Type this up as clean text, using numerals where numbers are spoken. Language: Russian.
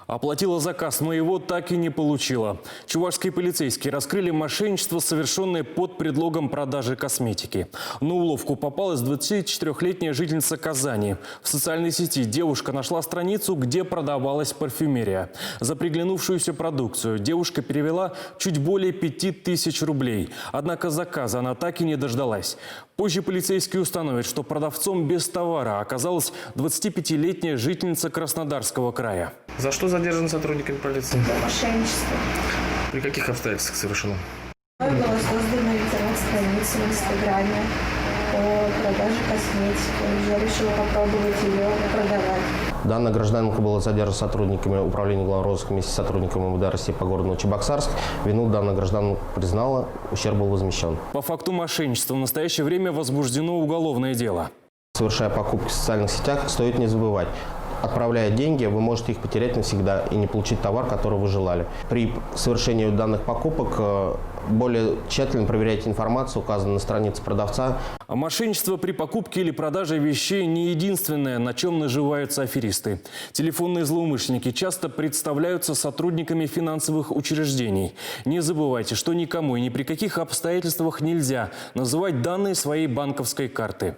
Оплатила заказ, но его так и не получила. Чувашские полицейские раскрыли мошенничество, совершенное под предлогом продажи косметики. На уловку попалась 24-летняя жительница Казани. В социальной сети девушка нашла страницу, где продавалась парфюмерия. За приглянувшуюся продукцию девушка перевела чуть более 5000 рублей. Однако заказа она так и не дождалась. Позже полицейские установят, что продавцом без товара оказалась 25-летняя жительница Краснодарского края. За что задержан сотрудниками полиции? За мошенничество. При каких обстоятельствах совершено? Была создана интернет-страница в Инстаграме по продаже косметики. Я решила попробовать ее продавать. Данная гражданка была задержана сотрудниками управления уголовного розыска вместе с сотрудниками МВД России по городу Новочебоксарск. Вину данная гражданка признала, ущерб был возмещен. По факту мошенничества в настоящее время возбуждено уголовное дело. Совершая покупки в социальных сетях, стоит не забывать. Отправляя деньги, вы можете их потерять навсегда и не получить товар, который вы желали. При совершении данных покупок более тщательно проверяйте информацию, указанную на странице продавца. А мошенничество при покупке или продаже вещей не единственное, на чем наживаются аферисты. Телефонные злоумышленники часто представляются сотрудниками финансовых учреждений. Не забывайте, что никому и ни при каких обстоятельствах нельзя называть данные своей банковской карты.